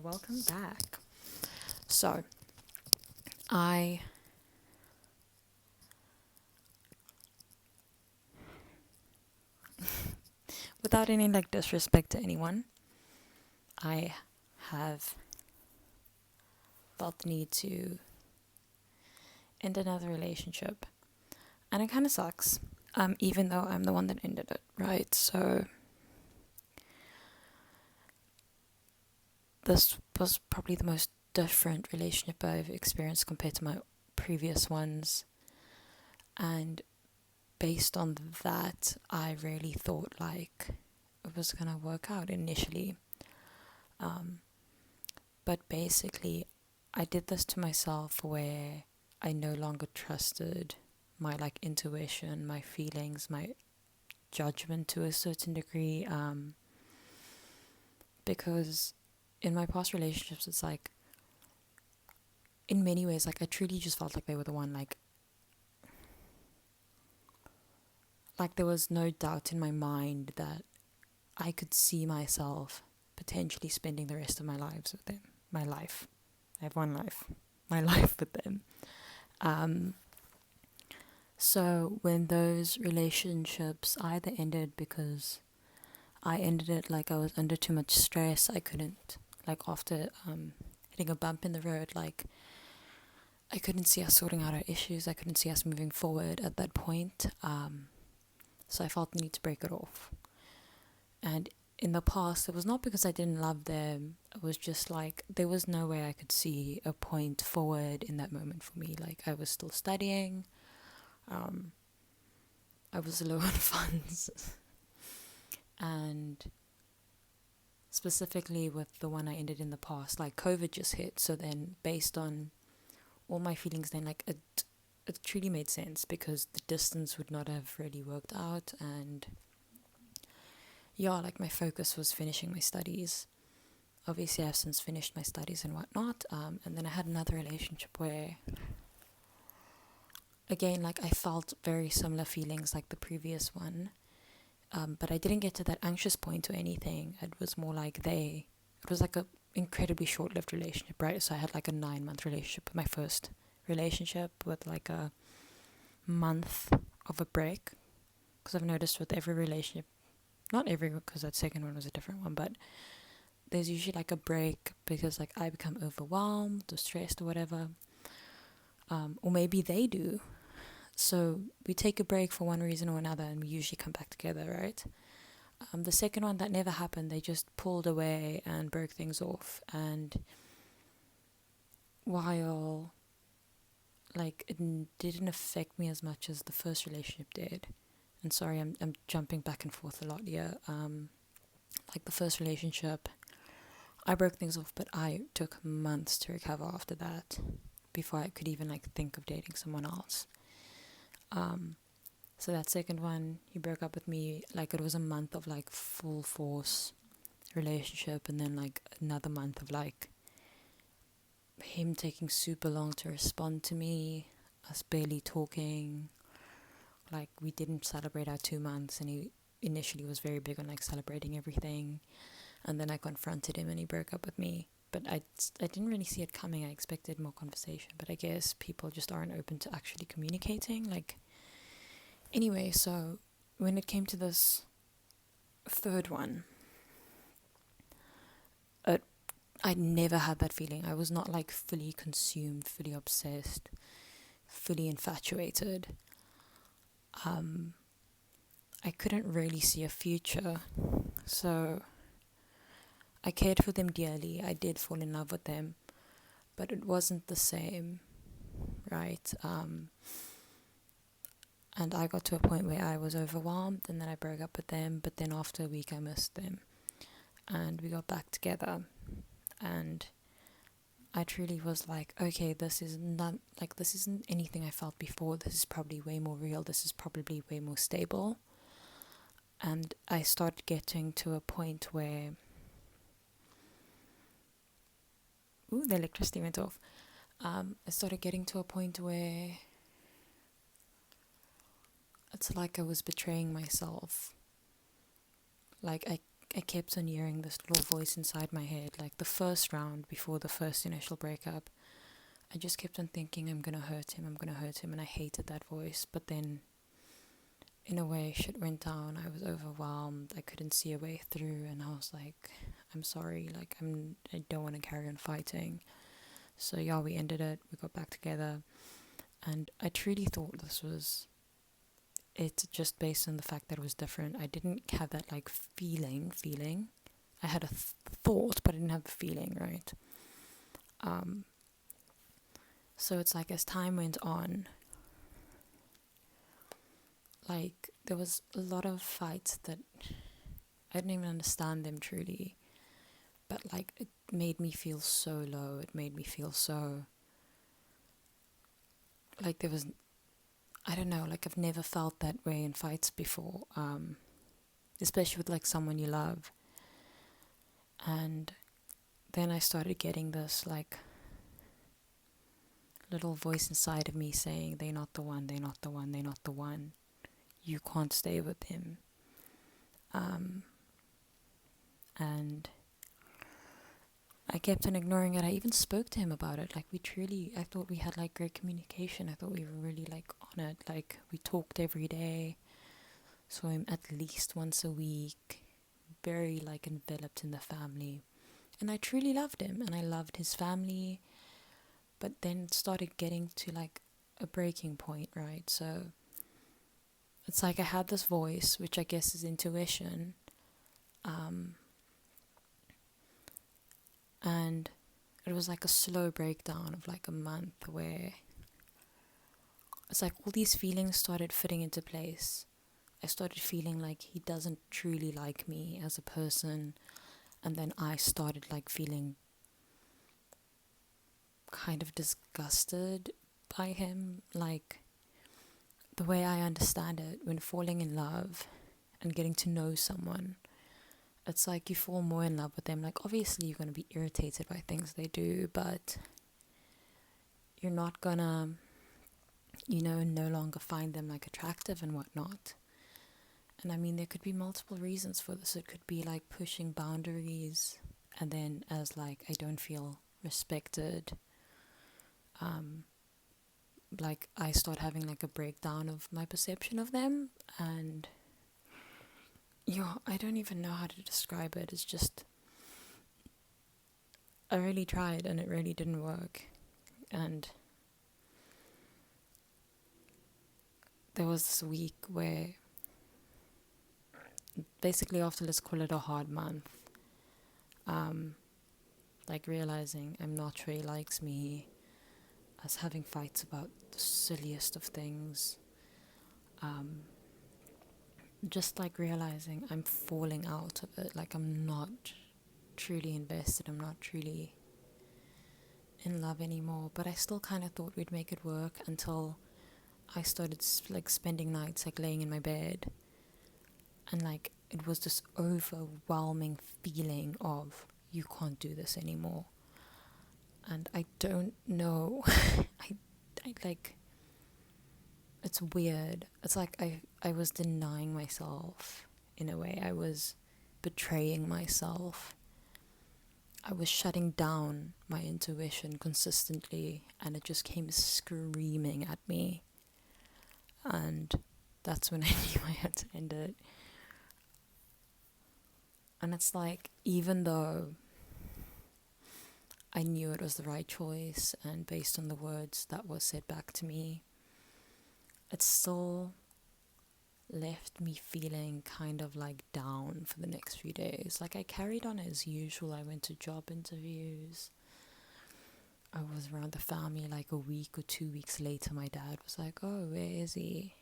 welcome back. So, I without any disrespect to anyone, I have felt the need to end another relationship, and it kind of sucks. Even though I'm the one that ended it, right? So this was probably the most different relationship I've experienced compared to my previous ones, and based on that, I really thought it was gonna work out initially. But basically, I did this to myself where I no longer trusted my intuition, my feelings, my judgment to a certain degree. Because in my past relationships, it's in many ways, I truly just felt like they were the one. Like there was no doubt in my mind that I could see myself potentially spending the rest of my lives with them. My life. I have one life. My life with them. So when those relationships either ended because I ended it I was under too much stress, I couldn't, after hitting a bump in the road, I couldn't see us sorting out our issues, I couldn't see us moving forward at that point, so I felt the need to break it off. And in the past, it was not because I didn't love them, it was just there was no way I could see a point forward in that moment for me. I was still studying, I was low on funds, and specifically with the one I ended in the past, COVID just hit, so then based on all my feelings then, it truly made sense because the distance would not have really worked out, and yeah, my focus was finishing my studies. Obviously, I've since finished my studies and whatnot, and then I had another relationship where, again, I felt very similar feelings like the previous one, but I didn't get to that anxious point or anything. It was more it was a incredibly short-lived relationship, right? So I had a 9-month relationship with my first relationship with a month of a break, because I've noticed with every relationship, not every, because that second one was a different one, but there's usually a break because I become overwhelmed or stressed or whatever, or maybe they do. So we take a break for one reason or another, and we usually come back together, right? The second one, that never happened. They just pulled away and broke things off. And while it didn't affect me as much as the first relationship did, and sorry, I'm jumping back and forth a lot here. The first relationship, I broke things off, but I took months to recover after that, before I could even think of dating someone else. So that second one, he broke up with me, it was a month of full force relationship, and then another month of him taking super long to respond to me, us barely talking. We didn't celebrate our 2 months, and he initially was very big on celebrating everything, and then I confronted him and he broke up with me. But I didn't really see it coming. I expected more conversation, but I guess people just aren't open to actually communicating. Anyway, so when it came to this third one, I never had that feeling. I was not fully consumed, fully obsessed, fully infatuated. I couldn't really see a future, so I cared for them dearly. I did fall in love with them, but it wasn't the same, right? And I got to a point where I was overwhelmed, and then I broke up with them, but then after a week I missed them, and we got back together, and I truly was okay, this is not, this isn't anything I felt before, this is probably way more real, this is probably way more stable. And I started getting to a point where, the electricity went off. I started getting to a point where it's I was betraying myself. I kept on hearing this little voice inside my head, like the first round before the first initial breakup. I just kept on thinking, I'm gonna hurt him, and I hated that voice. But then, in a way, shit went down. I was overwhelmed. I couldn't see a way through, and I was like, I'm sorry, like I don't want to carry on fighting. So yeah, we ended it. We got back together, and I truly thought this was it, just based on the fact that it was different. I didn't have that like feeling. I had a thought, but I didn't have a feeling, right? So it's like as time went on, like there was a lot of fights that I didn't even understand them truly, but like it made me feel so low. It made me feel so like there was, I don't know, like I've never felt that way in fights before, especially with like someone you love. And then I started getting this like little voice inside of me saying, they're not the one, you can't stay with him. And I kept on ignoring it. I even spoke to him about it. Like I thought we had like great communication. I thought we were really like on it. Like we talked every day, saw him at least once a week, very like enveloped in the family. And I truly loved him and I loved his family. But then it started getting to like a breaking point, right? So it's like I had this voice, which I guess is intuition. And it was like a slow breakdown of like a month where it's like all these feelings started fitting into place. I started feeling like he doesn't truly like me as a person. And then I started like feeling kind of disgusted by him. Like the way I understand it, when falling in love and getting to know someone, it's like you fall more in love with them. Like obviously you're going to be irritated by things they do, but you're not gonna, no longer find them like attractive and whatnot. And I mean, there could be multiple reasons for this. It could be like pushing boundaries, and then as like I don't feel respected, like I start having like a breakdown of my perception of them. And I don't even know how to describe it. It's just I really tried and it really didn't work. And there was this week where basically after, let's call it a hard month, like realizing I'm not sure he likes me, us having fights about the silliest of things, just like realizing I'm falling out of it, like I'm not truly invested, I'm not truly in love anymore. But I still kind of thought we'd make it work until I started like spending nights like laying in my bed, and like it was this overwhelming feeling of you can't do this anymore. And I don't know, I like, it's weird. It's like I was denying myself in a way. I was betraying myself. I was shutting down my intuition consistently, and it just came screaming at me. And that's when I knew I had to end it. And it's like, even though I knew it was the right choice, and based on the words that were said back to me, it still left me feeling kind of like down for the next few days. Like I carried on as usual. I went to job interviews. I was around the family. Like a week or 2 weeks later, my dad was like, oh, where is he?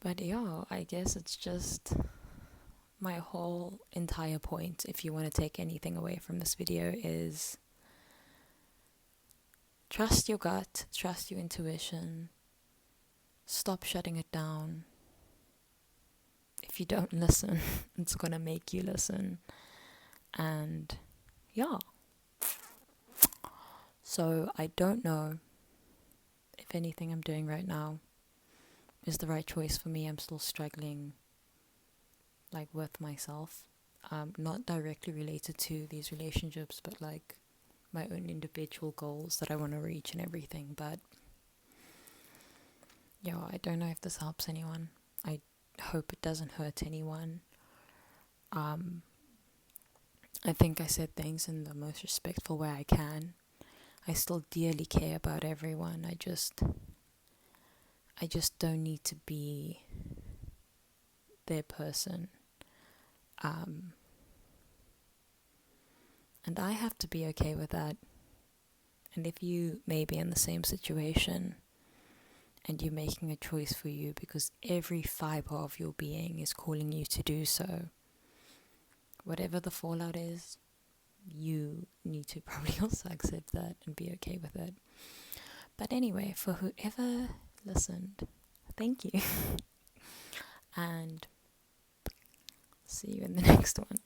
But yeah, I guess it's just my whole entire point, if you want to take anything away from this video, is trust your gut, trust your intuition, stop shutting it down. If you don't listen, it's gonna make you listen. And yeah, so I don't know if anything I'm doing right now is the right choice for me. I'm still struggling like with myself, not directly related to these relationships, but like my own individual goals that I want to reach and everything. But yeah, I don't know if this helps anyone. I hope it doesn't hurt anyone. I think I said things in the most respectful way I can. I still dearly care about everyone. I just don't need to be their person. And I have to be okay with that. And if you may be in the same situation and you're making a choice for you because every fiber of your being is calling you to do so, whatever the fallout is, you need to probably also accept that and be okay with it. But anyway, for whoever listened, thank you. And see you in the next one.